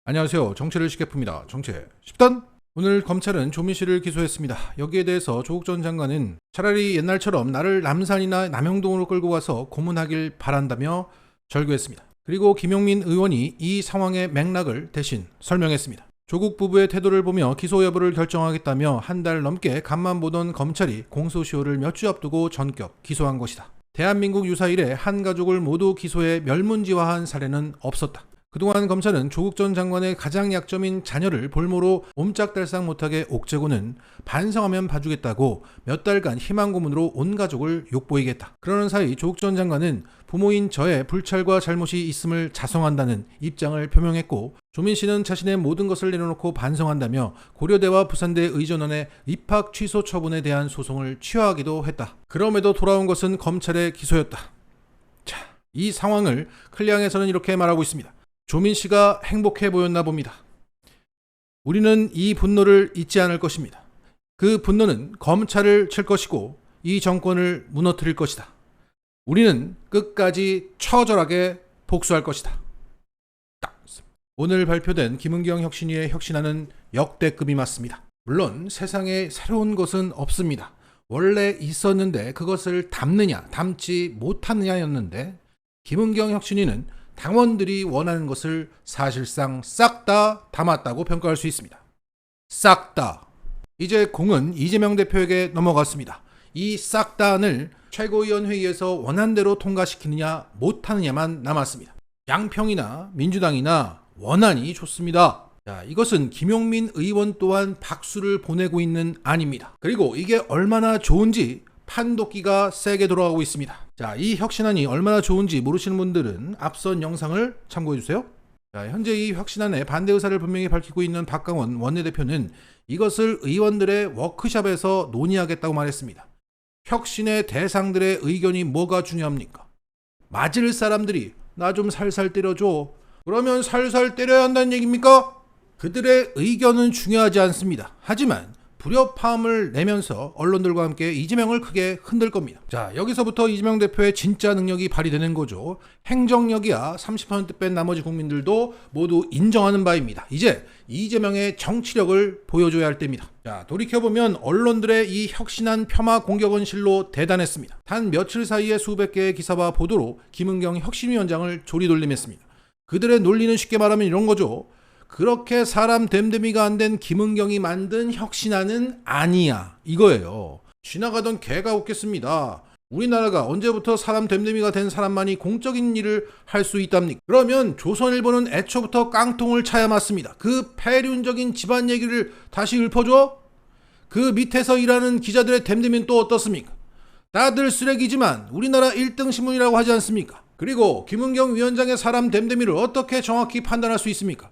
안녕하세요. 정치를 쉽게 풉니다. 정치 10단. 오늘 검찰은 조민 씨를 기소했습니다. 여기에 대해서 조국 전 장관은 차라리 옛날처럼 나를 남산이나 남영동으로 끌고 가서 고문하길 바란다며 절규했습니다. 그리고 김용민 의원이 이 상황의 맥락을 대신 설명했습니다. 조국 부부의 태도를 보며 기소 여부를 결정하겠다며 한 달 넘게 간만 보던 검찰이 공소시효를 몇 주 앞두고 전격 기소한 것이다. 대한민국 유사 이래 한 가족을 모두 기소해 멸문지화한 사례는 없었다. 그동안 검찰은 조국 전 장관의 가장 약점인 자녀를 볼모로 옴짝달싹 못하게 옥죄고는 반성하면 봐주겠다고 몇 달간 희망 고문으로 온 가족을 욕보이겠다. 그러는 사이 조국 전 장관은 부모인 저의 불찰과 잘못이 있음을 자성한다는 입장을 표명했고, 조민 씨는 자신의 모든 것을 내려놓고 반성한다며 고려대와 부산대 의전원의 입학 취소 처분에 대한 소송을 취하하기도 했다. 그럼에도 돌아온 것은 검찰의 기소였다. 자, 이 상황을 클리앙에서는 이렇게 말하고 있습니다. 조민 씨가 행복해 보였나 봅니다. 우리는 이 분노를 잊지 않을 것입니다. 그 분노는 검찰을 칠 것이고 이 정권을 무너뜨릴 것이다. 우리는 끝까지 처절하게 복수할 것이다. 오늘 발표된 김은경 혁신위의 혁신안은 역대급이 맞습니다. 물론 세상에 새로운 것은 없습니다. 원래 있었는데 그것을 담느냐 담지 못하느냐였는데, 김은경 혁신위는 당원들이 원하는 것을 사실상 싹 다 담았다고 평가할 수 있습니다. 싹 다. 이제 공은 이재명 대표에게 넘어갔습니다. 이 싹 다안을 최고위원회의에서 원안대로 통과시키느냐 못하느냐만 남았습니다. 양평이나 민주당이나 원안이 좋습니다. 자, 이것은 김용민 의원 또한 박수를 보내고 있는 안입니다. 그리고 이게 얼마나 좋은지 판독기가 세게 돌아가고 있습니다. 자, 이 혁신안이 얼마나 좋은지 모르시는 분들은 앞선 영상을 참고해주세요. 자, 현재 이 혁신안에 반대 의사를 분명히 밝히고 있는 박강원 원내대표는 이것을 의원들의 워크숍에서 논의하겠다고 말했습니다. 혁신의 대상들의 의견이 뭐가 중요합니까? 맞을 사람들이 나 좀 살살 때려줘. 그러면 살살 때려야 한다는 얘기입니까? 그들의 의견은 중요하지 않습니다. 하지만 불협화음을 내면서 언론들과 함께 이재명을 크게 흔들 겁니다. 자, 여기서부터 이재명 대표의 진짜 능력이 발휘되는 거죠. 행정력이야 30% 뺀 나머지 국민들도 모두 인정하는 바입니다. 이제 이재명의 정치력을 보여줘야 할 때입니다. 자, 돌이켜보면 언론들의 이 혁신안 폄하 공격은 실로 대단했습니다. 단 며칠 사이에 수백 개의 기사와 보도로 김은경 혁신위원장을 조리돌림했습니다. 그들의 논리는 쉽게 말하면 이런 거죠. 그렇게 사람 됨됨이가 안 된 김은경이 만든 혁신안은 아니야, 이거예요. 지나가던 개가 웃겠습니다. 우리나라가 언제부터 사람 됨됨이가 된 사람만이 공적인 일을 할 수 있답니까? 그러면 조선일보는 애초부터 깡통을 차야 맞습니다. 그 폐륜적인 집안 얘기를 다시 읊어줘? 그 밑에서 일하는 기자들의 됨됨이는 또 어떻습니까? 다들 쓰레기지만 우리나라 1등 신문이라고 하지 않습니까? 그리고 김은경 위원장의 사람 됨됨이를 어떻게 정확히 판단할 수 있습니까?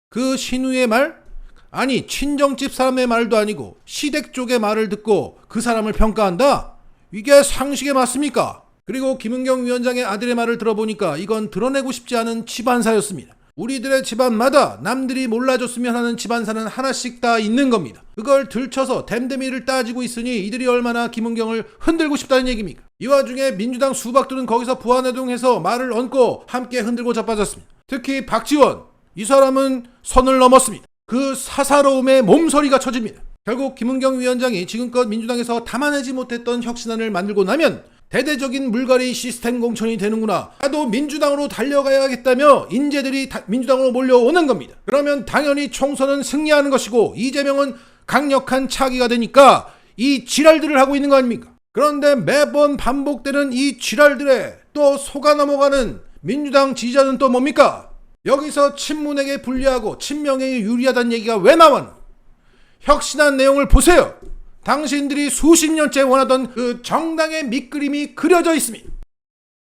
그 신우의 말? 아니, 친정집 사람의 말도 아니고 시댁 쪽의 말을 듣고 그 사람을 평가한다? 이게 상식에 맞습니까? 그리고 김은경 위원장의 아들의 말을 들어보니까 이건 드러내고 싶지 않은 집안사였습니다. 우리들의 집안마다 남들이 몰라줬으면 하는 집안사는 하나씩 다 있는 겁니다. 그걸 들춰서 댐댐이를 따지고 있으니 이들이 얼마나 김은경을 흔들고 싶다는 얘기입니까? 이 와중에 민주당 수박들은 거기서 부안해동해서 말을 얹고 함께 흔들고 자빠졌습니다. 특히 박지원, 이 사람은 선을 넘었습니다. 그 사사로움에 몸서리가 쳐집니다. 결국 김은경 위원장이 지금껏 민주당에서 담아내지 못했던 혁신안을 만들고 나면 대대적인 물갈이 시스템 공천이 되는구나. 나도 민주당으로 달려가야겠다며 인재들이 민주당으로 몰려오는 겁니다. 그러면 당연히 총선은 승리하는 것이고 이재명은 강력한 차기가 되니까 이 지랄들을 하고 있는 거 아닙니까? 그런데 매번 반복되는 이 지랄들에 또 속아 넘어가는 민주당 지지자는 또 뭡니까? 여기서 친문에게 불리하고 친명에게 유리하다는 얘기가 왜 나왔노? 혁신한 내용을 보세요. 당신들이 수십 년째 원하던 그 정당의 밑그림이 그려져 있습니다.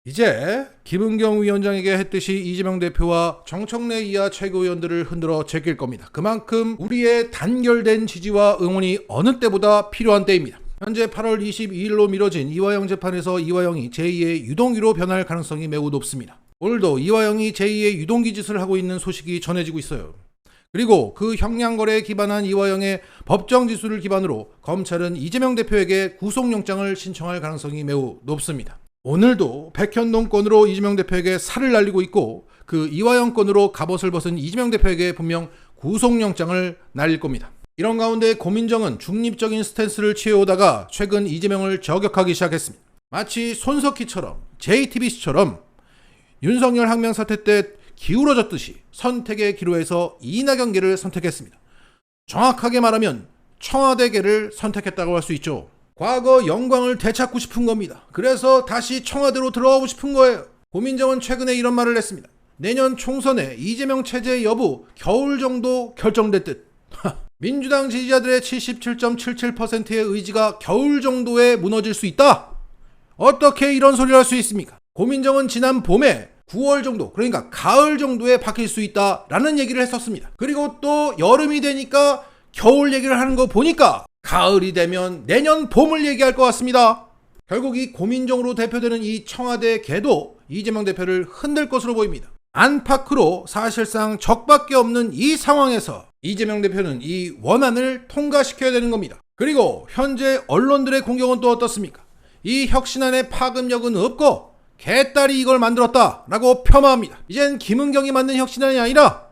이제 김은경 위원장에게 했듯이 이재명 대표와 정청래 이하 최고위원들을 흔들어 제낄 겁니다. 그만큼 우리의 단결된 지지와 응원이 어느 때보다 필요한 때입니다. 현재 8월 22일로 미뤄진 이화영 재판에서 이화영이 제2의 유동규로 변할 가능성이 매우 높습니다. 오늘도 이화영이 제2의 유동기 짓을 하고 있는 소식이 전해지고 있어요. 그리고 그 형량거래에 기반한 이화영의 법정 지수를 기반으로 검찰은 이재명 대표에게 구속영장을 신청할 가능성이 매우 높습니다. 오늘도 백현동 건으로 이재명 대표에게 살을 날리고 있고, 그 이화영 건으로 갑옷을 벗은 이재명 대표에게 분명 구속영장을 날릴 겁니다. 이런 가운데 고민정은 중립적인 스탠스를 취해오다가 최근 이재명을 저격하기 시작했습니다. 마치 손석희처럼 JTBC처럼 윤석열 항명 사태 때 기울어졌듯이 선택의 기로에서 이낙연계를 선택했습니다. 정확하게 말하면 청와대계를 선택했다고 할 수 있죠. 과거 영광을 되찾고 싶은 겁니다. 그래서 다시 청와대로 들어가고 싶은 거예요. 고민정은 최근에 이런 말을 했습니다. 내년 총선에 이재명 체제 여부 겨울 정도 결정됐듯 민주당 지지자들의 77.77%의 의지가 겨울 정도에 무너질 수 있다? 어떻게 이런 소리를 할 수 있습니까? 고민정은 지난 봄에 9월 정도, 그러니까 가을 정도에 바뀔 수 있다라는 얘기를 했었습니다. 그리고 또 여름이 되니까 겨울 얘기를 하는 거 보니까 가을이 되면 내년 봄을 얘기할 것 같습니다. 결국 이 고민정으로 대표되는 이 청와대 개도 이재명 대표를 흔들 것으로 보입니다. 안팎으로 사실상 적밖에 없는 이 상황에서 이재명 대표는 이 원안을 통과시켜야 되는 겁니다. 그리고 현재 언론들의 공격은 또 어떻습니까? 이 혁신안의 파급력은 없고 개딸이 이걸 만들었다라고 폄하합니다. 이젠 김은경이 만든 혁신안이 아니라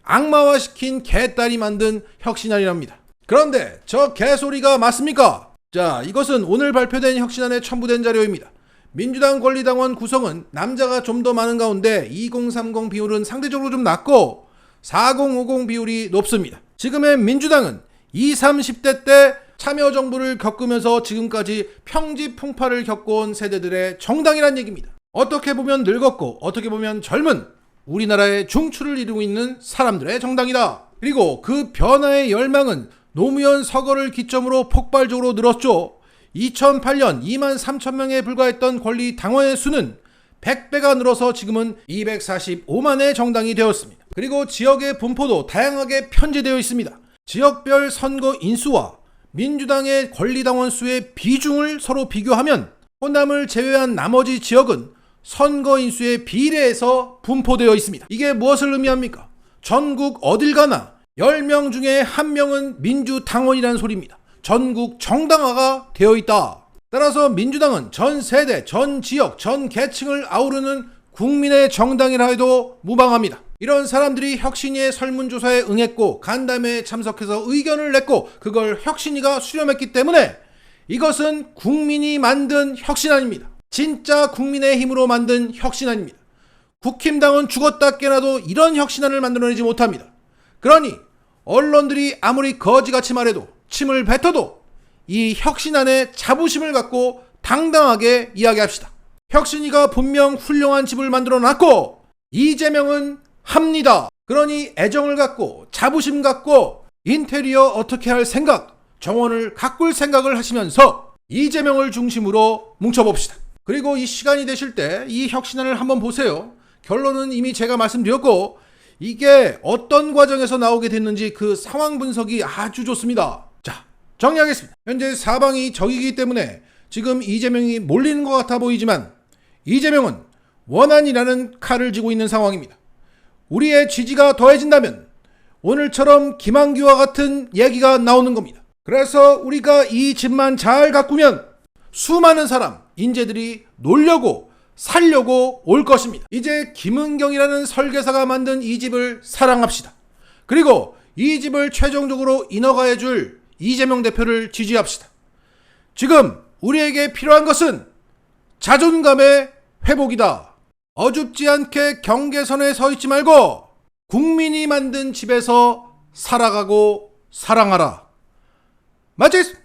악마화시킨 개딸이 만든 혁신안이랍니다. 그런데 저 개소리가 맞습니까? 자, 이것은 오늘 발표된 혁신안에 첨부된 자료입니다. 민주당 권리당원 구성은 남자가 좀 더 많은 가운데 2030 비율은 상대적으로 좀 낮고 4050 비율이 높습니다. 지금의 민주당은 20, 30대 때 참여정부를 겪으면서 지금까지 평지풍파를 겪어온 세대들의 정당이란 얘기입니다. 어떻게 보면 늙었고 어떻게 보면 젊은 우리나라의 중추를 이루고 있는 사람들의 정당이다. 그리고 그 변화의 열망은 노무현 서거를 기점으로 폭발적으로 늘었죠. 2008년 2만 3천 명에 불과했던 권리 당원의 수는 100배가 늘어서 지금은 245만의 정당이 되었습니다. 그리고 지역의 분포도 다양하게 편제되어 있습니다. 지역별 선거 인수와 민주당의 권리당원 수의 비중을 서로 비교하면 호남을 제외한 나머지 지역은 선거 인수의 비례에서 분포되어 있습니다. 이게 무엇을 의미합니까? 전국 어딜 가나 10명 중에 1명은 민주당원이라는 소리입니다. 전국 정당화가 되어 있다. 따라서 민주당은 전 세대, 전 지역, 전 계층을 아우르는 국민의 정당이라 해도 무방합니다. 이런 사람들이 혁신위의 설문조사에 응했고 간담회에 참석해서 의견을 냈고 그걸 혁신위가 수렴했기 때문에 이것은 국민이 만든 혁신안입니다. 진짜 국민의 힘으로 만든 혁신안입니다. 국힘당은 죽었다 깨나도 이런 혁신안을 만들어내지 못합니다. 그러니 언론들이 아무리 거지같이 말해도 침을 뱉어도 이 혁신안에 자부심을 갖고 당당하게 이야기합시다. 혁신위가 분명 훌륭한 집을 만들어놨고 이재명은 합니다. 그러니 애정을 갖고 자부심 갖고 인테리어 어떻게 할 생각, 정원을 가꿀 생각을 하시면서 이재명을 중심으로 뭉쳐봅시다. 그리고 이 시간이 되실 때 이 혁신안을 한번 보세요. 결론은 이미 제가 말씀드렸고 이게 어떤 과정에서 나오게 됐는지 그 상황 분석이 아주 좋습니다. 자, 정리하겠습니다. 현재 사방이 적이기 때문에 지금 이재명이 몰리는 것 같아 보이지만 이재명은 원안이라는 칼을 쥐고 있는 상황입니다. 우리의 지지가 더해진다면 오늘처럼 김한규와 같은 얘기가 나오는 겁니다. 그래서 우리가 이 집만 잘 가꾸면 수많은 사람, 인재들이 놀려고 살려고 올 것입니다. 이제 김은경이라는 설계사가 만든 이 집을 사랑합시다. 그리고 이 집을 최종적으로 인허가해줄 이재명 대표를 지지합시다. 지금 우리에게 필요한 것은 자존감의 회복이다. 어줍지 않게 경계선에 서 있지 말고 국민이 만든 집에서 살아가고 사랑하라. 맞지?